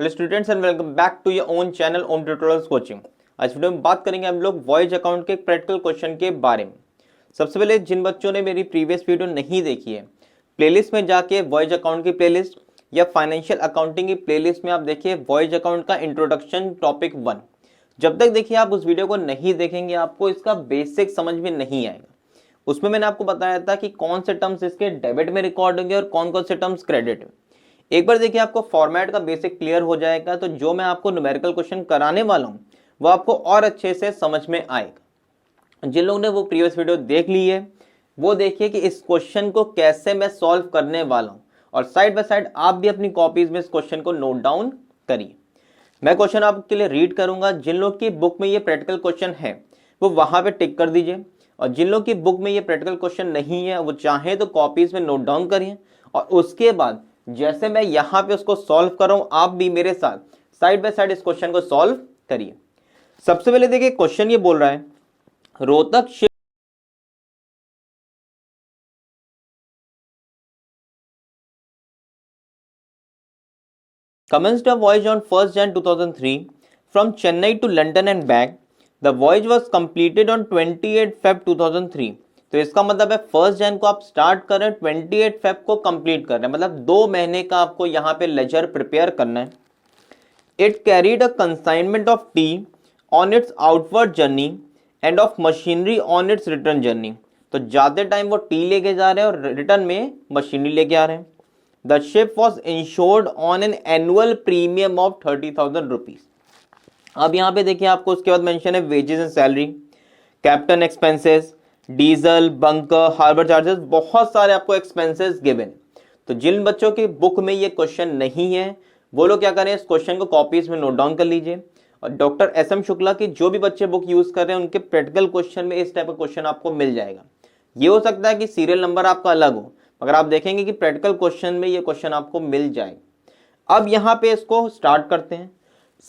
Hello students and welcome back to your own channel Om tutorials coaching. आज video में बात करेंगे हम लोग वॉयज अकाउंट के प्रैक्टिकल क्वेश्चन के बारे में। सबसे पहले जिन बच्चों ने मेरी प्रीवियस वीडियो नहीं देखी है, प्लेलिस्ट में जाके वॉयज अकाउंट की प्लेलिस्ट या फाइनेंशियल अकाउंटिंग की प्लेलिस्ट में आप देखिए वॉयज अकाउंट का इंट्रोडक्शन टॉपिक 1। जब तक देखिए आप उस वीडियो को नहीं देखेंगे आपको इसका बेसिक समझ में नहीं आएगा। उसमें मैंने आपको बताया था कि कौन से टर्म्स इसके डेबिट में रिकॉर्ड होंगे और कौन कौन से टर्म्स क्रेडिट में। एक बार देखिए आपको फॉर्मेट का बेसिक क्लियर हो जाएगा तो जो मैं आपको न्यूमेरिकल क्वेश्चन कराने वाला हूं वो आपको और अच्छे से समझ में आएगा। जिन लोगों ने वो प्रीवियस वीडियो देख ली है वो देखिए कि इस क्वेश्चन को कैसे मैं सॉल्व करने वाला हूं, और साइड बाय साइड आप भी अपनी कॉपीज में इस क्वेश्चन को नोट डाउन करिए। मैं क्वेश्चन आपके लिए रीड करूंगा। जिन लोग की बुक में ये प्रैक्टिकल क्वेश्चन है वो वहां पे टिक कर दीजिए, और जिन लोग की बुक में ये प्रैक्टिकल क्वेश्चन नहीं है वो चाहे तो कॉपीज में नोट डाउन करिए, और उसके बाद जैसे मैं यहां पे उसको सॉल्व कर रहा हूं आप भी मेरे साथ साइड बाय साइड इस क्वेश्चन को सॉल्व करिए। सबसे पहले देखिए क्वेश्चन ये बोल रहा है Rohtak ship commenced a voyage on 1st Jan 2003 from Chennai to London and back. The voyage was completed on 28 Feb 2003। तो इसका मतलब है 1 जैन को आप स्टार्ट कर रहे हैं, 28 फेब को कंप्लीट कर रहे हैं, मतलब 2 महीने का आपको यहाँ पे लेजर प्रिपेयर करना है। It carried a consignment of T on it's outward journey end of machinery on it's return journey. तो जाते टाइम वो टी लेके जा रहे हैं और रिटर्न में मशीनरी लेके आ रहे हैं। The ship was insured on an annual premium of 30,000 rupees. अब यहाँ पे देखिए आपको उसके बाद मेंशन है wages and salary, captain expenses, diesel, bunker, harbour charges, बहुत सारे आपको एक्सपेंसेस गिवन। तो जिन बच्चों की बुक में ये क्वेश्चन नहीं है वो लोग क्या करें, इस क्वेश्चन को कॉपीज में नोट डाउन कर लीजिए। और डॉक्टर SM शुक्ला की जो भी बच्चे बुक यूज कर रहे हैं उनके प्रैक्टिकल क्वेश्चन में इस टाइप का क्वेश्चन आपको मिल जाएगा। ये हो सकता है कि सीरियल नंबर आपका अलग हो, मगर आप देखेंगे कि प्रैक्टिकल क्वेश्चन में ये क्वेश्चन आपको मिल जाएगा। अब यहाँ पे इसको स्टार्ट करते हैं।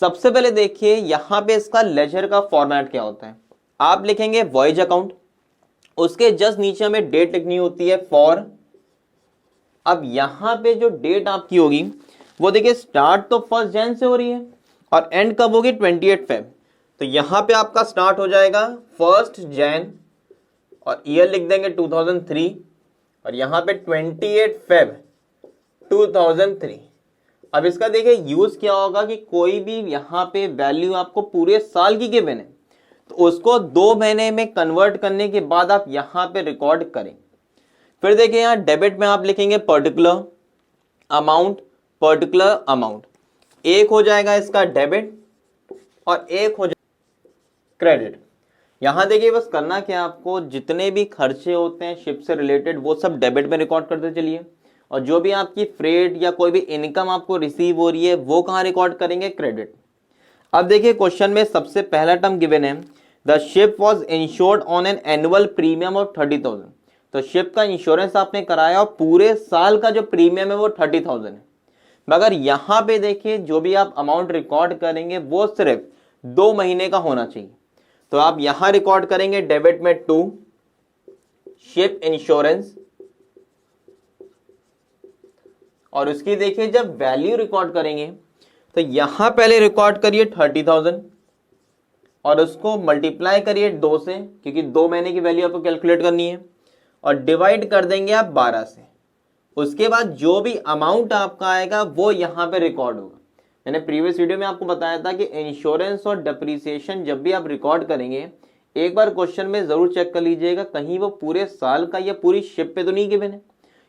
सबसे पहले देखिए यहाँ पे इसका लेजर का फॉर्मेट क्या होता है। आप लिखेंगे वॉयज अकाउंट, उसके जस्ट नीचे हमें डेट लिखनी होती है फॉर। अब यहां पे जो डेट आपकी होगी वो देखिए स्टार्ट तो 1 जैन से हो रही है और एंड कब होगी 28 फेब। तो यहां पे आपका स्टार्ट हो जाएगा 1 जैन और ईयर लिख देंगे 2003, और यहां पे 28 फेब 2003। अब इसका देखिए यूज क्या होगा कि कोई भी यहां पे वैल्यू आपको पूरे साल की गिवन है तो उसको 2 महीने में कन्वर्ट करने के बाद आप यहां पे रिकॉर्ड करें। फिर देखिए यहां डेबिट में आप लिखेंगे पर्टिकुलर अमाउंट। एक हो जाएगा इसका डेबिट और एक हो जाएगा क्रेडिट। यहां देखिए बस करना क्या, आपको जितने भी खर्चे होते हैं शिप से रिलेटेड वो सब डेबिट में रिकॉर्ड करते चलिए, और जो भी आपकी फ्रेट या कोई भी इनकम आपको रिसीव हो रही है वो कहां रिकॉर्ड करेंगे, क्रेडिट। अब देखिए क्वेश्चन में सबसे पहला टर्म गिवन है the ship was insured on an annual premium of 30,000। तो शिप का इंश्योरेंस आपने कराया और पूरे साल का जो प्रीमियम है वो 30,000 है। मगर यहां पे देखिए जो भी आप अमाउंट रिकॉर्ड करेंगे वो सिर्फ 2 महीने का होना चाहिए। तो आप यहां रिकॉर्ड करेंगे डेबिट में 2 शिप इंश्योरेंस, और उसकी देखिए जब वैल्यू रिकॉर्ड करेंगे तो यहां पहले रिकॉर्ड करिए 30,000 और उसको मल्टीप्लाई करिए 2 से, क्योंकि 2 महीने की वैल्यू आपको कैलकुलेट करनी है, और डिवाइड कर देंगे आप 12 से। उसके बाद जो भी अमाउंट आपका आएगा वो यहां पे रिकॉर्ड होगा। मैंने प्रीवियस वीडियो में आपको बताया था कि इंश्योरेंस और डिप्रिसिएशन जब भी आप रिकॉर्ड करेंगे एक बार क्वेश्चन में जरूर चेक कर लीजिएगा कहीं वो पूरे साल का या पूरी शिप पे तो नहीं गिवन है,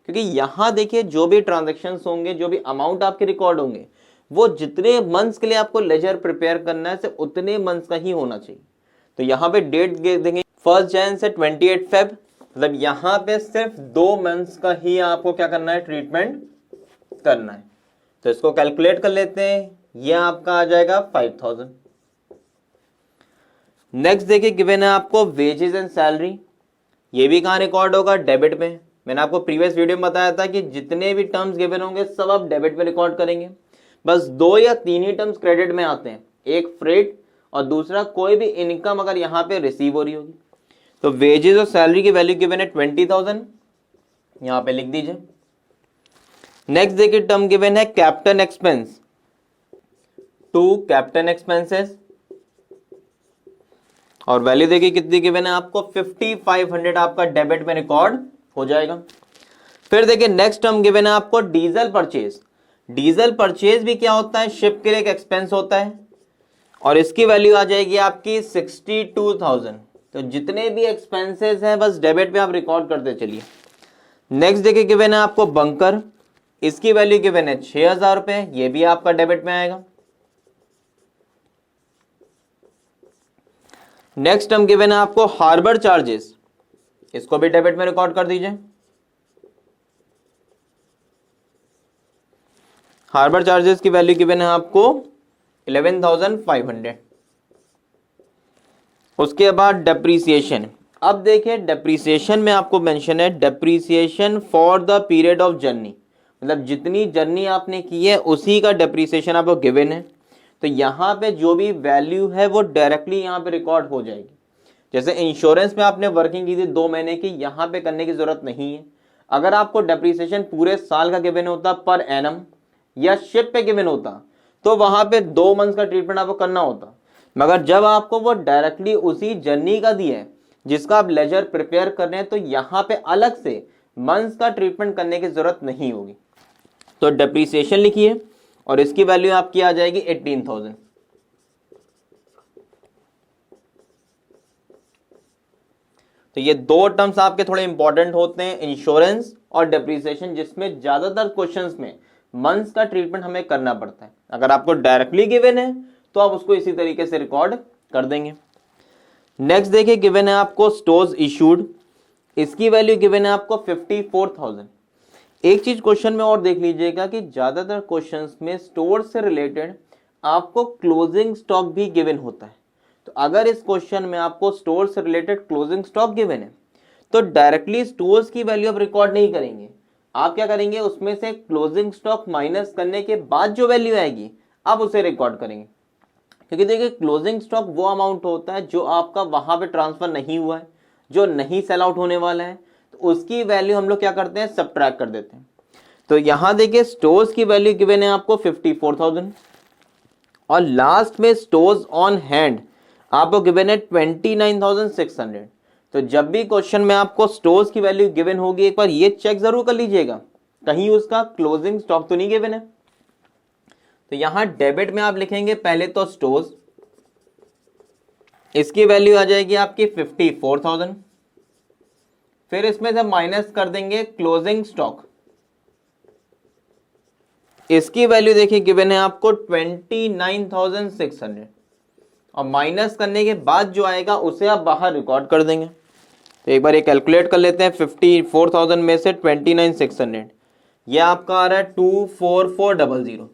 क्योंकि यहां देखिए जो भी ट्रांजेक्शन होंगे, जो भी अमाउंट आपके रिकॉर्ड होंगे वो जितने मंथ्स के लिए आपको लेजर प्रिपेयर करना है सिर्फ उतने मंथ्स का ही होना चाहिए। तो यहाँ पे डेट देंगे 1 जैन से 28 फेब, मतलब यहाँ पे सिर्फ 2 मंथ्स का ही आपको क्या करना है, ट्रीटमेंट करना है। तो इसको कैलकुलेट कर लेते हैं, ये आपका आ जाएगा 5,000। नेक्स्ट देखिए गिवन है आपको वेजेस एंड सैलरी। ये भी कहाँ रिकॉर्ड होगा, डेबिट में। मैंने आपको प्रीवियस वीडियो में बताया था कि जितने भी टर्म्स गिवन होंगे सब आप डेबिट में रिकॉर्ड करेंगे। बस 2 या 3 ही टर्म्स क्रेडिट में आते हैं, एक फ्रेट और दूसरा कोई भी इनकम अगर यहां पे रिसीव हो रही होगी। तो वेजेस और सैलरी की वैल्यू गिवन है 20,000, यहां पे लिख दीजिए। नेक्स्ट देखिए टर्म गिवन है captain expense. To captain expenses, और वैल्यू देखिए कितनी गिवन है आपको 5500 आपका डेबिट में रिकॉर्ड हो जाएगा। फिर देखिए नेक्स्ट टर्म गिवन है आपको डीजल परचेज। डीजल परचेज भी क्या होता है, शिप के लिए एक एक्सपेंस होता है, और इसकी वैल्यू आ जाएगी आपकी 62,000। तो जितने भी एक्सपेंसेस हैं बस डेबिट पे आप रिकॉर्ड करते चलिए। नेक्स्ट देखिए गिवन है आपको बंकर, इसकी वैल्यू गिवन है 6,000 रुपए, ये भी आपका डेबिट में आएगा। नेक्स्ट टर्म गिवन है आपको हार्बर चार्जेस, इसको भी डेबिट में रिकॉर्ड कर दीजिए। हार्बर चार्जेस की वैल्यू गिवन है आपको 11,500। उसके बाद डेप्रीसिएशन। अब देखिए डेप्रीसिएशन में आपको मेंशन है depreciation for the period of journey, मतलब जितनी जर्नी आपने की है उसी का डेप्रीसिएशन आपको गिवन है। तो यहाँ पे जो भी वैल्यू है वो डायरेक्टली यहाँ पे रिकॉर्ड हो जाएगी। जैसे इंश्योरेंस में आपने वर्किंग की थी 2 महीने की, यहाँ पे करने की जरूरत नहीं है। अगर आपको डेप्रीसिएशन पूरे साल का गिवन होता पर एनम या शिप पे गिवन होता तो वहां पे 2 मंथ्स का ट्रीटमेंट आपको करना होता, मगर जब आपको वो डायरेक्टली उसी जर्नी का दिया है जिसका आप लेजर प्रिपेयर कर रहे हैं, तो यहाँ पे अलग से मंथ्स का ट्रीटमेंट करने की जरूरत नहीं होगी। तो डेप्रीसिएशन लिखिए और इसकी वैल्यू आपकी आ जाएगी 18,000। तो ये 2 टर्म्स आपके थोड़े इंपॉर्टेंट होते हैं, इंश्योरेंस और डेप्रीसिएशन, जिसमें ज्यादातर क्वेश्चंस में मंथ्स का ट्रीटमेंट हमें करना पड़ता है। अगर आपको डायरेक्टली गिवन है तो आप उसको इसी तरीके से रिकॉर्ड कर देंगे। नेक्स्ट देखिए गिवन है आपको स्टोर्स इशूड, इसकी वैल्यू गिवन है आपको 54,000। एक चीज क्वेश्चन में और देख लीजिएगा कि ज्यादातर क्वेश्चंस में स्टोर से रिलेटेड आपको क्लोजिंग स्टॉक भी गिवन होता है। तो अगर इस क्वेश्चन में आपको स्टोर से रिलेटेड क्लोजिंग स्टॉक गिवन है तो डायरेक्टली स्टोर्स की वैल्यू आप रिकॉर्ड नहीं करेंगे, आप क्या करेंगे उसमें से क्लोजिंग स्टॉक माइनस करने के बाद जो वैल्यू आएगी आप उसे रिकॉर्ड करेंगे। क्योंकि देखिए क्लोजिंग स्टॉक वो अमाउंट होता है जो आपका वहां पे ट्रांसफर नहीं हुआ है, जो नहीं सेल आउट होने वाला है, तो उसकी वैल्यू हम लोग क्या करते हैं सबट्रैक्ट कर देते हैं। तो यहां देखिए स्टोर्स की वैल्यू गिवन है आपको 54,000 और लास्ट में स्टोर्स ऑन हैंड आपको गिवन है 29,600। तो जब भी क्वेश्चन में आपको स्टोर्स की वैल्यू गिवन होगी एक बार ये चेक जरूर कर लीजिएगा कहीं उसका क्लोजिंग स्टॉक तो नहीं गिवन है। तो यहां डेबिट में आप लिखेंगे पहले तो स्टोर्स, इसकी वैल्यू आ जाएगी आपकी 54,000, फिर इसमें से माइनस कर देंगे क्लोजिंग स्टॉक, इसकी वैल्यू देखिए गिवन है आपको 29,600 और माइनस करने के बाद जो आएगा उसे आप बाहर रिकॉर्ड कर देंगे। तो एक बार ये कैलकुलेट कर लेते हैं, 54,000 में से 29,600 ये आपका आ रहा है 24400।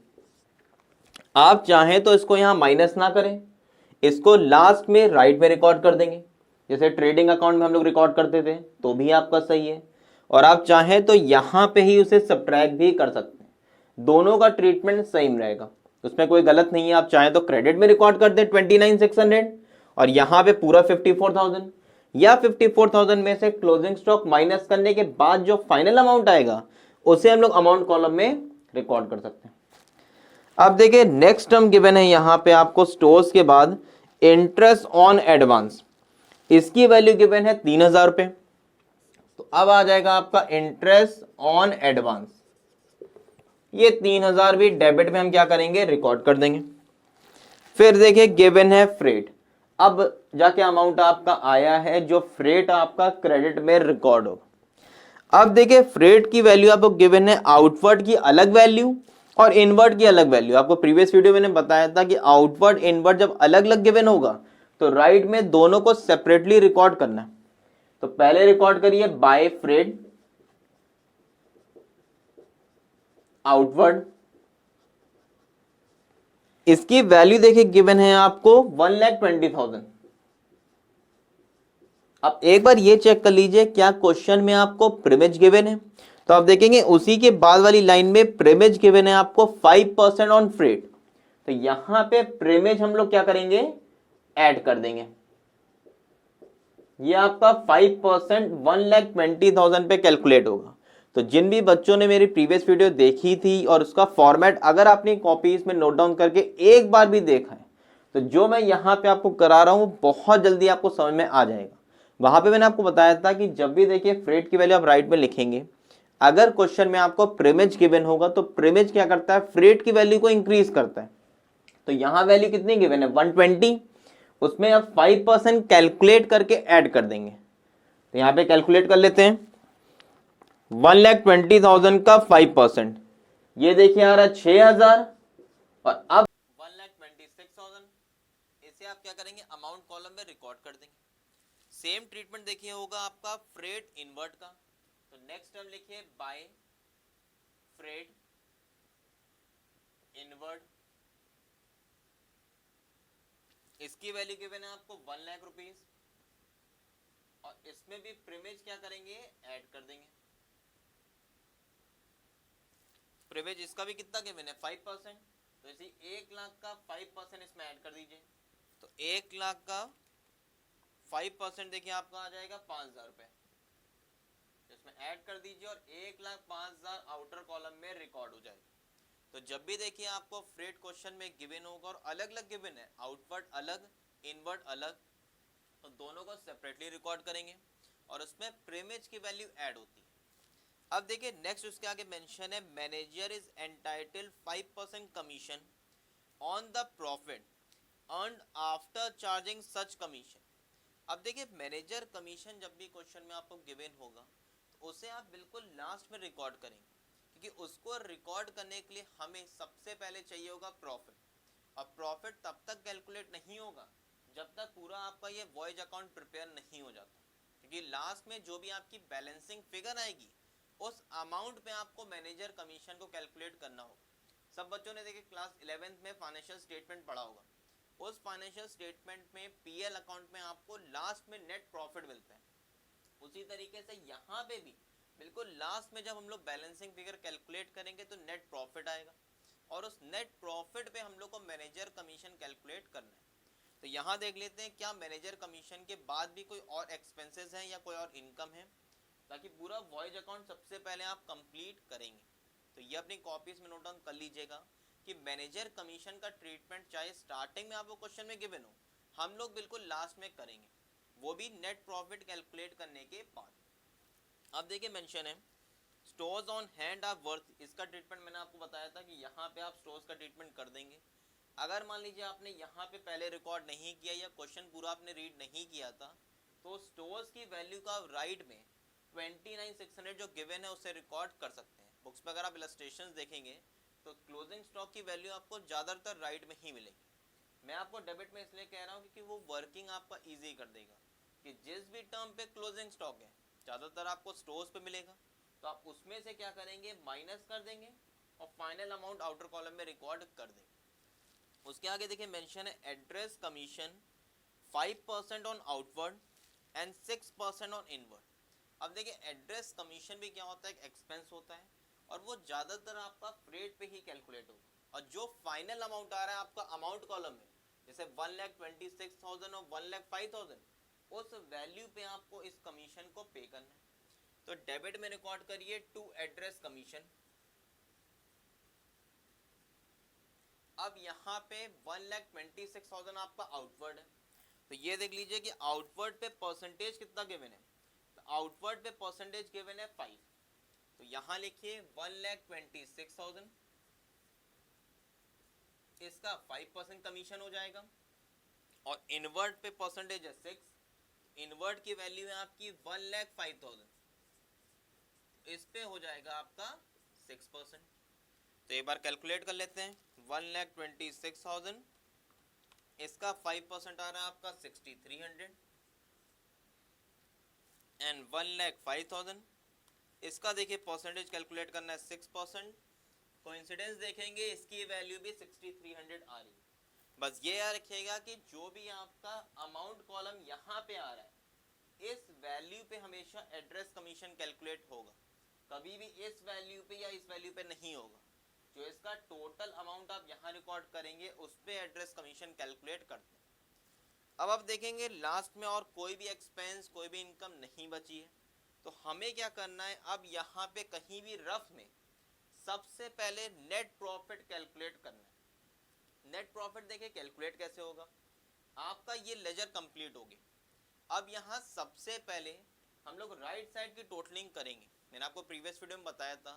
आप चाहें तो इसको यहां माइनस ना करें, इसको लास्ट में राइट में रिकॉर्ड कर देंगे, जैसे ट्रेडिंग अकाउंट में हम लोग रिकॉर्ड करते थे तो भी आपका सही है, और आप चाहें तो यहां पे ही उसे सब्ट्रैक्ट भी कर सकते हैं। दोनों का ट्रीटमेंट सेम रहेगा, उसमें कोई गलत नहीं है। आप चाहें तो क्रेडिट में रिकॉर्ड कर दें 29,600 और यहां पे पूरा 54,000, या 54,000 में से क्लोजिंग स्टॉक माइनस करने के बाद जो फाइनल अमाउंट आएगा उसे हम लोग अमाउंट कॉलम में रिकॉर्ड कर सकते हैं। अब देखिए नेक्स्ट टर्म गिवन है यहां पे आपको स्टोर्स के बाद इंटरेस्ट ऑन एडवांस, इसकी वैल्यू गिवन है 3,000 रुपए। तो अब आ जाएगा आपका इंटरेस्ट ऑन एडवांस, ये 3,000 भी डेबिट में हम क्या करेंगे रिकॉर्ड कर देंगे। फिर देखिए गिवन है फ्रेट, अब जाके अमाउंट आपका आया है जो फ्रेट आपका क्रेडिट में रिकॉर्ड हो। अब देखिए फ्रेट की वैल्यू आपको गिवन है आउटवर्ड की अलग वैल्यू और इनवर्ड की अलग वैल्यू। आपको प्रीवियस वीडियो में मैंने बताया था कि आउटवर्ड इनवर्ड जब अलग अलग गिवन होगा तो राइट में दोनों को सेपरेटली रिकॉर्ड करना है। तो पहले रिकॉर्ड करिए बाय फ्रेट आउटवर्ड, इसकी वैल्यू देखिए गिवन है आपको 1,20,000। अब एक बार ये चेक कर लीजिए क्या क्वेश्चन में आपको प्रीमिज गिवन है, तो आप देखेंगे उसी के बाद वाली लाइन में प्रीमिज गिवन है आपको 5% ऑन फ्रेट। तो यहां पे प्रीमिज हम लोग क्या करेंगे ऐड कर देंगे, ये आपका 5% 1,20,000 पे कैलकुलेट होगा। तो जिन भी बच्चों ने मेरी प्रीवियस वीडियो देखी थी और उसका फॉर्मेट अगर आपने कॉपीज में नोट डाउन करके एक बार भी देखा है, तो जो मैं यहाँ पे आपको करा रहा हूँ बहुत जल्दी आपको समझ में आ जाएगा। वहां पे मैंने आपको बताया था कि जब भी देखिए फ्रेट की वैल्यू आप राइट में लिखेंगे, अगर क्वेश्चन में आपको प्रीमिज गिवन होगा तो प्रीमिज क्या करता है, फ्रेट की वैल्यू को इंक्रीज करता है। तो यहाँ वैल्यू कितनी गिवन है 120, उसमें आप 5% कैलकुलेट करके ऐड कर देंगे। तो यहाँ पे कैलकुलेट कर लेते हैं, 1,20,000 का 5%, ये देखिए आ रहा है 6,000, और अब 1,26,000, इसे आप क्या करेंगे अमाउंट कॉलम में रिकॉर्ड कर देंगे। सेम ट्रीटमेंट देखिए होगा आपका फ्रेट इनवर्ट का। तो नेक्स्ट टर्म लिखिए बाय फ्रेट इनवर्ट, इसकी वैल्यू गिवन है आपको 1 लाख रुपीज, और इसमें भी प्रीमिज क्या करेंगे ऐड कर देंगे। प्रीमिज इसका भी कितना गिवन है 5%, तो इसी 1 लाख का 5% इसमें ऐड कर दीजिए। तो 1 लाख का 5% देखिए आपका आ जाएगा 5,000 रुपए, इसमें ऐड कर दीजिए और 1,05,000 आउटर कॉलम में रिकॉर्ड हो जाएगा। तो जब भी देखिए आपको फ्रेट क्वेश्चन में गिवन होगा और अलग अलग गिवन है, आउटवर्ड अलग इनवर्ड अलग, तो दोनों को सेपरेटली रिकॉर्ड करेंगे और उसमें प्रीमिज की वैल्यू ऐड होती है। अब देखिए नेक्स्ट उसके आगे मेंशन है manager is entitled 5% commission on the profit earned after charging such commission. अब देखिए मैनेजर कमीशन जब भी क्वेश्चन में आपको गिवन होगा तो उसे आप बिल्कुल लास्ट में रिकॉर्ड करेंगे, क्योंकि उसको रिकॉर्ड करने के लिए हमें सबसे पहले चाहिए होगा प्रॉफिट, और प्रॉफिट तब तक कैलकुलेट नहीं होगा जब तक पूरा आपका ये वॉइज अकाउंट प्रिपेयर नहीं हो जाता, क्योंकि लास्ट में जो भी आपकी बैलेंसिंग फिगर आएगी उस अमाउंट पे आपको मैनेजर कमीशन को कैलकुलेट करना होगा। सब बच्चों ने देखिए क्लास 11th में फाइनेंशियल स्टेटमेंट पढ़ा होगा, उस फाइनेंशियल स्टेटमेंट में पीएल अकाउंट में आपको लास्ट में नेट प्रॉफिट मिलता है। उसी तरीके से यहाँ पे भी बिल्कुल लास्ट में जब हम लोग बैलेंसिंग फिगर कैलकुलेट करेंगे तो नेट प्रॉफिट आएगा, और उस नेट प्रॉफिट पे हम लोग को मैनेजर कमीशन कैलकुलेट करना है। तो यहाँ देख लेते हैं क्या मैनेजर कमीशन के बाद भी कोई और एक्सपेंसेस हैं या कोई और इनकम है, ताकि पूरा वॉइज अकाउंट सबसे पहले आप कंप्लीट करेंगे। तो ये अपनी कॉपीज में नोट डाउन कर लीजिएगा कि मैनेजर कमीशन का ट्रीटमेंट चाहे स्टार्टिंग में आपको क्वेश्चन में गिवन हो, हम लोग बिल्कुल लास्ट में करेंगे, वो भी नेट प्रॉफिट कैलकुलेट करने के बाद। अब देखिए मेंशन है stores on hand are worth, इसका ट्रीटमेंट मैंने आपको बताया था कि यहाँ पे आप स्टोर्स का ट्रीटमेंट कर देंगे। अगर मान लीजिए आपने यहाँ पे पहले रिकॉर्ड नहीं किया या क्वेश्चन पूरा आपने रीड नहीं किया था, तो स्टोर्स की वैल्यू का राइट में 29,600 जो गिवन है उसे रिकॉर्ड कर सकते हैं। बुक्स पे अगर आप इलस्ट्रेशंस देखेंगे तो क्लोजिंग स्टॉक की वैल्यू आपको ज्यादातर राइट में ही मिलेगी। मैं आपको डेबिट में इसलिए कह रहा हूँ क्योंकि वो वर्किंग आपका इजी कर देगा, कि जिस भी टर्म पे क्लोजिंग स्टॉक है ज्यादातर आपको स्टोर्स पे मिलेगा, तो आप उसमें से क्या करेंगे माइनस कर देंगे और फाइनल अमाउंट आउटर कॉलम में रिकॉर्ड कर देंगे। उसके आगे देखिए मेंशन है address commission 5% on outward and 6% on inward. अब देखिए एड्रेस कमीशन भी क्या होता है, एक एक्सपेंस होता है, और वो ज्यादातर आपका फ्रेट पे ही कैलकुलेट होगा, और जो फाइनल अमाउंट आ रहा है आपका अमाउंट कॉलम में, जैसे 1,26,000 और 1,05,000, उस वैल्यू पे आपको इस कमीशन को पे करना है। तो डेबिट में रिकॉर्ड करिए टू एड्रेस कमीशन। अब यहाँ पे 1,26,000 आपका आउटवर्ड है, तो ये देख लीजिए कि आउटवर्ड पे परसेंटेज कितना गिवन है, तो आउटवर्ड पे परसेंटेज गिवन है 5, तो यहाँ लिखिए 1,26,000, इसका 5% कमीशन हो जाएगा, और इनवर्ड पे परसेंटेज है 6, इनवर्ड की वैल्यू है आपकी 1,05,000, इस पे हो जाएगा आपका 6%। तो एक बार कैलकुलेट कर लेते हैं, 1,26,000, इसका 5% आ रहा है आपका 6,300, एंड 1,05,000, इसका देखिए परसेंटेज कैलकुलेट करना है 6%, कोइंसिडेंस देखेंगे इसकी वैल्यू भी 6,300 आ रही है। बस ये याद रखिएगा कि जो भी आपका अमाउंट कॉलम यहाँ पे आ रहा है, इस वैल्यू पे हमेशा एड्रेस कमीशन कैलकुलेट होगा, कभी भी इस वैल्यू पे या इस वैल्यू पे नहीं होगा। जो इसका टोटल अमाउंट आप यहाँ रिकॉर्ड करेंगे उस पे एड्रेस कमीशन कैलकुलेट करते हैं। अब आप देखेंगे लास्ट में और कोई भी एक्सपेंस कोई भी इनकम नहीं बची है, तो हमें क्या करना है, अब यहाँ पे कहीं भी रफ में सबसे पहले नेट प्रॉफिट कैलकुलेट करना है। नेट प्रॉफिट देखिए कैलकुलेट कैसे होगा, आपका ये लेजर कंप्लीट होगी। अब यहाँ सबसे पहले हम लोग राइट साइड की टोटलिंग करेंगे। मैंने आपको प्रीवियस वीडियो में बताया था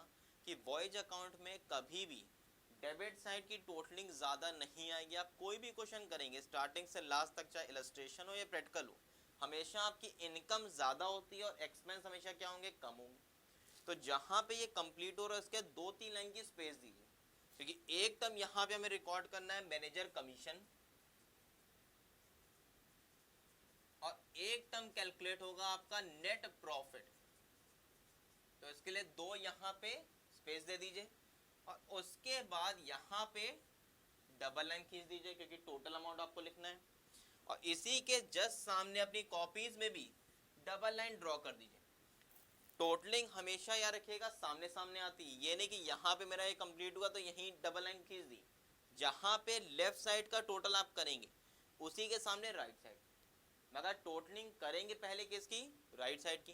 कि वॉइज अकाउंट में कभी भी डेबिट साइड की टोटलिंग ज़्यादा नहीं आएगी। आप कोई भी क्वेश्चन करेंगे स्टार्टिंग से लास्ट तक, चाहे इलस्ट्रेशन हो या प्रैक्टिकल हो, हमेशा आपकी इनकम ज़्यादा होती है और एक्सपेंस हमेशा क्या होंगे, कम होंगे। तो जहाँ पे ये कंप्लीट हो रहा है उसके 2-3 लाइन की स्पेस दीजिए, क्योंकि एक टर्म यहाँ पे हमें रिकॉर्ड करना है मैनेजर कमीशन, और एक टर्म कैलकुलेट होगा आपका नेट प्रॉफिट। तो इसके लिए 2 यहाँ पे स्पेस दे दीजिए, और उसके बाद यहाँ पे डबल लाइन खींच दीजिए, क्योंकि टोटल अमाउंट आपको लिखना है। और इसी के जस्ट सामने अपनी कॉपीज में भी डबल लाइन ड्रॉ कर दीजिए। टोटलिंग हमेशा याद रखिएगा सामने सामने आती है, ये नहीं कि यहाँ पे मेरा ये कंप्लीट हुआ तो यहीं डबल लाइन खींच दी। जहाँ पे लेफ्ट साइड का टोटल आप करेंगे उसी के सामने राइट साइड, मगर टोटलिंग करेंगे पहले किसकी, राइट साइड की।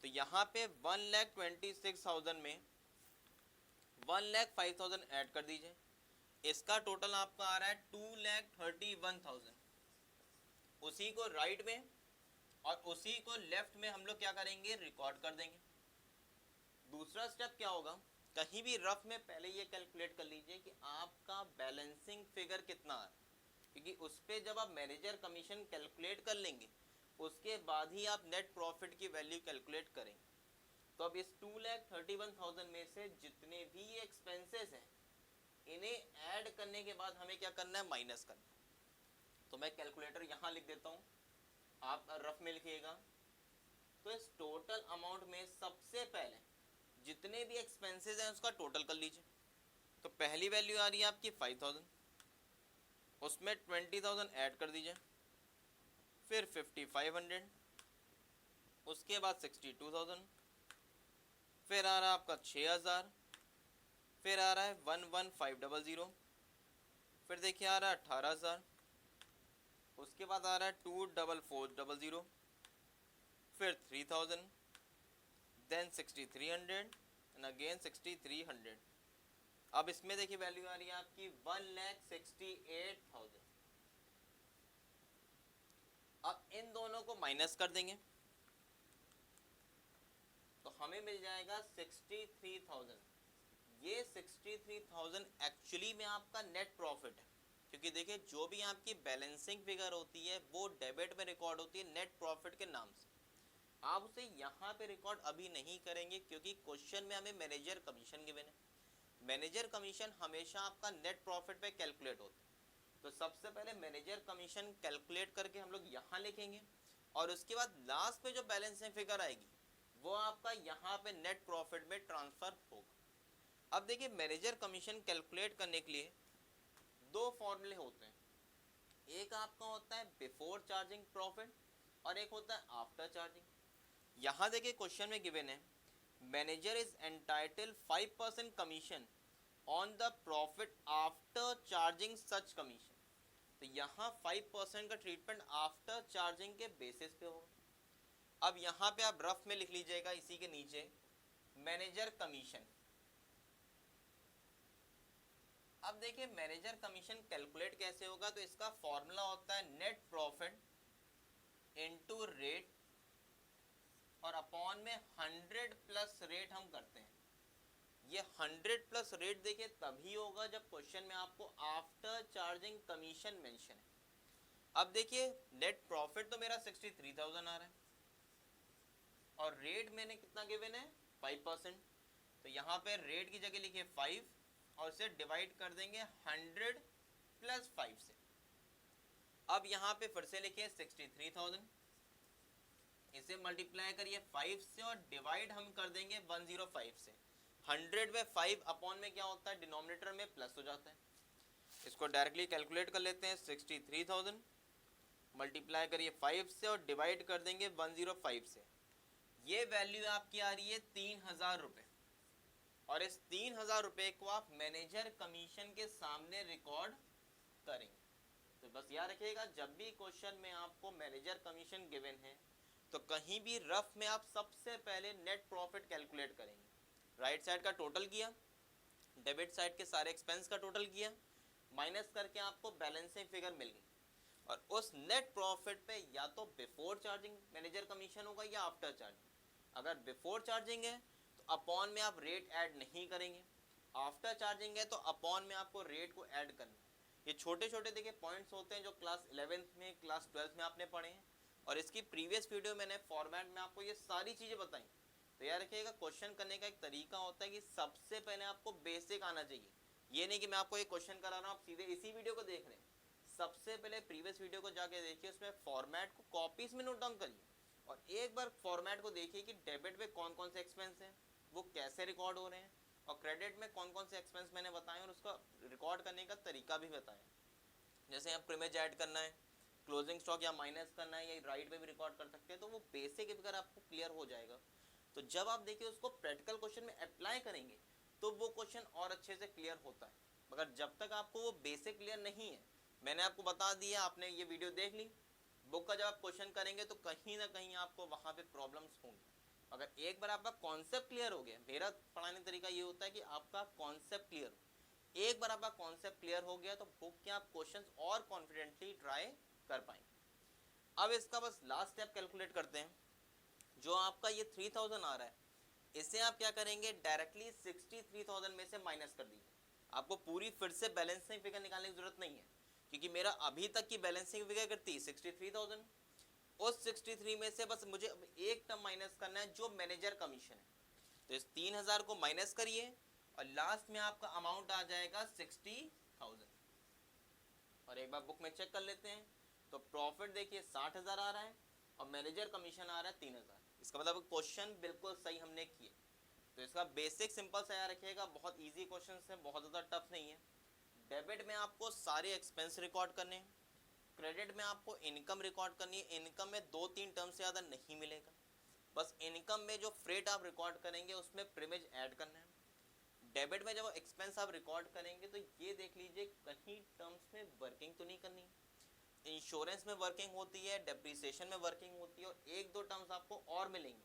तो यहाँ पे 1,26,000 में 1,05,000 ऐड कर दीजिए, इसका टोटल आपका आ रहा है 2,31,000। उसी को राइट में और उसी को लेफ्ट में हम लोग क्या करेंगे, रिकॉर्ड कर देंगे। दूसरा स्टेप क्या होगा, कहीं भी रफ में पहले ये कैलकुलेट कर लीजिए कि आपका बैलेंसिंग फिगर कितना है, क्योंकि उस पर जब आप मैनेजर कमीशन कैलकुलेट कर लेंगे उसके बाद ही आप नेट प्रॉफिट की वैल्यू कैलकुलेट करेंगे। तो अब इस 2,31,000 में से जितने भी ये एक्सपेंसेस हैं इन्हें ऐड करने के बाद हमें क्या करना है, माइनस करना है। तो मैं कैलकुलेटर यहाँ लिख देता हूँ, आप रफ में लिखिएगा। तो इस टोटल अमाउंट में सबसे पहले जितने भी एक्सपेंसेस हैं उसका टोटल कर लीजिए। तो पहली वैल्यू आ रही है आपकी 5,000, उसमें 20,000 ऐड कर दीजिए, फिर 5,500, उसके बाद 62,000, फिर आ रहा है आपका 6,000, फिर आ रहा है 11,500, फिर देखिए आ रहा है 18,000, उसके बाद आ रहा है 24,400, फिर 3,000, देन 6,300 एंड अगेन 6,300। अब इसमें देखिए वैल्यू आ रही है आपकी 1,68,000। अब इन दोनों को माइनस कर देंगे तो हमें मिल जाएगा 63,000। ये 63,000 एक्चुअली में आपका नेट प्रॉफिट है, क्योंकि देखिए जो भी आपकी बैलेंसिंग फिगर होती है वो डेबिट में रिकॉर्ड होती है नेट प्रॉफिट के नाम से। आप उसे यहाँ पे रिकॉर्ड अभी नहीं करेंगे क्योंकि क्वेश्चन में हमें मैनेजर कमीशन गिवन है। मैनेजर कमीशन हमेशा आपका नेट प्रॉफिट पे कैलकुलेट होता है। तो सबसे पहले मैनेजर कमीशन कैलकुलेट करके हम लोग यहाँ लिखेंगे, और उसके बाद लास्ट में जो बैलेंसिंग फिगर आएगी वो आपका यहाँ पे नेट प्रॉफिट में ट्रांसफर होगा। अब देखिए मैनेजर कमीशन कैलकुलेट करने के लिए 2 फॉर्मूले होते हैं, एक आपका होता है बिफोर चार्जिंग प्रॉफिट और एक होता है आफ्टर चार्जिंग। यहाँ देखिए क्वेश्चन में गिवन है manager is entitle 5% commission on the profit after charging such commission. तो यहाँ 5% का ट्रीटमेंट आफ्टर चार्जिंग के बेसिस पे होगा। अब यहाँ पे आप रफ में लिख लीजिएगा इसी के नीचे मैनेजर कमीशन। अब देखिए मैनेजर कमीशन कैलकुलेट कैसे होगा, तो इसका फॉर्मूला होता है नेट प्रॉफिट इनटू रेट और अपॉन में 100 प्लस रेट हम करते हैं। ये 100 प्लस रेट देखिए तभी होगा जब क्वेश्चन में आपको आफ्टर चार्जिंग कमीशन मेंशन है। अब देखिए नेट प्रॉफिट तो मेरा 63,000 आ रहा है और रेट मैंने कितना गिवन है 5%। तो यहाँ पे रेट की जगह लिखिए 5 और इसे डिवाइड कर देंगे 100 प्लस 5 से। अब यहाँ पे फिर से लिखिए 63,000, इसे मल्टीप्लाई करिए 5 से और डिवाइड हम कर देंगे 105 से। 100 में 5 अपॉन में क्या होता है, डिनोमिनेटर में प्लस हो जाता है। इसको डायरेक्टली कैलकुलेट कर लेते हैं, 63,000 मल्टीप्लाई करिए 5 से और डिवाइड कर देंगे 105 से। ये वैल्यू आपकी आ रही है 3,000 रुपये, और इस 3,000 रुपये को आप मैनेजर कमीशन के सामने रिकॉर्ड करेंगे। तो बस याद रखिएगा जब भी क्वेश्चन में आपको मैनेजर कमीशन गिवन है तो कहीं भी रफ में आप सबसे पहले नेट प्रॉफिट कैलकुलेट करेंगे। राइट साइड का टोटल किया, डेबिट साइड के सारे एक्सपेंस का टोटल किया, माइनस करके आपको बैलेंसिंग फिगर मिल गई। और उस नेट प्रॉफिट पे या तो बिफोर चार्जिंग मैनेजर कमीशन होगा या आफ्टर चार्जिंग। अगर बिफोर चार्जिंग है तो अपॉन में आप रेट ऐड नहीं करेंगे, आफ्टर चार्जिंग है तो अपॉन में आपको रेट को ऐड करना है। ये छोटे छोटे देखिए पॉइंट्स होते हैं जो क्लास 11th में क्लास 12th में आपने पढ़े हैं, और इसकी प्रीवियस वीडियो मैंने फॉर्मेट में आपको ये सारी चीज़ें बताई। तो याद रखिएगा क्वेश्चन करने का एक तरीका होता है कि सबसे पहले आपको बेसिक आना चाहिए। ये नहीं कि मैं आपको एक क्वेश्चन करा रहा हूँ आप सीधे इसी वीडियो को देख रहे हैं। सबसे पहले प्रीवियस वीडियो को जाके देखिए, उसमें फॉर्मेट को कॉपीज में नोट डाउन करिए और एक बार फॉर्मेट को देखिए कि डेबिट में कौन कौन से एक्सपेंस हैं, वो कैसे रिकॉर्ड हो रहे हैं, और क्रेडिट में कौन कौन से एक्सपेंस मैंने बताए और उसका रिकॉर्ड करने का तरीका भी बताया। जैसे यहाँ प्रीमियज ऐड करना है, क्लोजिंग स्टॉक या माइनस करना है, या राइट में भी रिकॉर्ड कर सकते हैं, तो वो बेसिक फिगर आपको क्लियर हो जाएगा। तो जब आप देखिए उसको प्रैक्टिकल क्वेश्चन में अप्लाई करेंगे तो वो क्वेश्चन और अच्छे से क्लियर होता है। मगर जब तक आपको वो बेसिक क्लियर नहीं है, मैंने आपको बता दिया, आपने ये वीडियो देख ली, बुक का जब आप क्वेश्चन करेंगे तो कहीं ना कहीं आपको वहाँ पे प्रॉब्लम्स होंगी। अगर एक बार आपका कॉन्सेप्ट क्लियर हो गया, मेरा पढ़ाने तरीका ये होता है कि आपका कॉन्सेप्ट क्लियर हो, एक बार आपका कॉन्सेप्ट क्लियर हो गया तो बुक के आप क्वेश्चंस और कॉन्फिडेंटली ट्राई कर पाएंगे। अब इसका बस लास्ट स्टेप कैलकुलेट करते हैं। जो आपका ये 3000 आ रहा है, इसे आप क्या करेंगे, डायरेक्टली 63,000 में से माइनस कर दीजिए। आपको पूरी फिर से बैलेंसिंग फिगर निकालने की जरूरत नहीं है, क्योंकि मेरा अभी तक की बैलेंसिंग फिगर करती 63,000। उस 63 में से बस मुझे एक टर्म माइनस करना है जो मैनेजर कमीशन है। तो इस 3000 को माइनस करिए और लास्ट में आपका अमाउंट आ जाएगा 60,000। और एक बार बुक में चेक कर लेते हैं तो प्रॉफिट देखिए 60,000 आ रहा है और मैनेजर कमीशन आ रहा है 3,000। इसका मतलब क्वेश्चन बिल्कुल सही हमने किए। तो इसका बेसिक सिंपल सा याद रखिएगा, बहुत इजी क्वेश्चन है, बहुत ज़्यादा टफ नहीं है। डेबिट में आपको सारे एक्सपेंस रिकॉर्ड करने हैं, क्रेडिट में आपको इनकम रिकॉर्ड करनी है। इनकम में 2-3 टर्म से ज़्यादा नहीं मिलेगा, बस इनकम में जो फ्रेट आप रिकॉर्ड करेंगे उसमें प्रीमियज ऐड करना है। डेबिट में जब एक्सपेंस आप रिकॉर्ड करेंगे तो ये देख लीजिए कहीं टर्म्स में वर्किंग तो नहीं करनी। इंश्योरेंस में वर्किंग होती है, डेप्रीसिएशन में वर्किंग होती है, और एक दो टर्म्स आपको और मिलेंगी।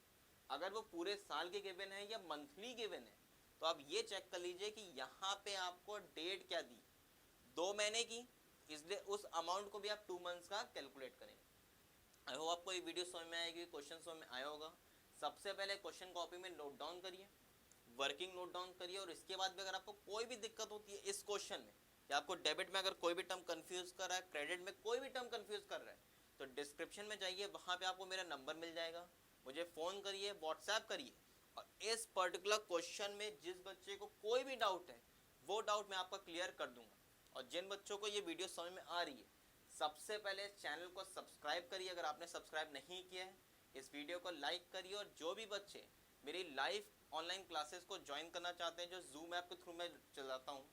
अगर वो पूरे साल के गिवन है या मंथली गिवन है तो आप ये चेक कर लीजिए कि यहाँ पे आपको डेट क्या दी, 2 महीने की, इसलिए उस अमाउंट को भी आप 2 मंथ्स का कैलकुलेट करेंगे। आई होप आपको ये वीडियो समझ में आएगी, क्वेश्चन समझ में आया होगा। सबसे पहले क्वेश्चन कॉपी में नोट डाउन करिए, वर्किंग नोट डाउन करिए, और इसके बाद भी अगर आपको कोई भी दिक्कत होती है इस क्वेश्चन में, या आपको डेबिट में अगर कोई भी टर्म कंफ्यूज कर रहा है, क्रेडिट में कोई भी टर्म कंफ्यूज कर रहा है, तो डिस्क्रिप्शन में जाइए, वहाँ पे आपको मेरा नंबर मिल जाएगा, मुझे फ़ोन करिए, व्हाट्सएप करिए, और इस पर्टिकुलर क्वेश्चन में जिस बच्चे को कोई भी डाउट है वो डाउट मैं आपका क्लियर कर दूंगा। और जिन बच्चों को ये वीडियो समझ में आ रही है, सबसे पहले चैनल को सब्सक्राइब करिए अगर आपने सब्सक्राइब नहीं किया है, इस वीडियो को लाइक करिए, और जो भी बच्चे मेरी लाइव ऑनलाइन क्लासेस को ज्वाइन करना चाहते हैं जो जूम ऐप के थ्रू मैं चलाता हूँ,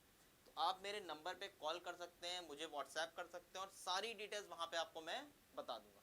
तो आप मेरे नंबर पे कॉल कर सकते हैं, मुझे व्हाट्सएप कर सकते हैं, और सारी डिटेल्स वहाँ पे आपको मैं बता दूंगा।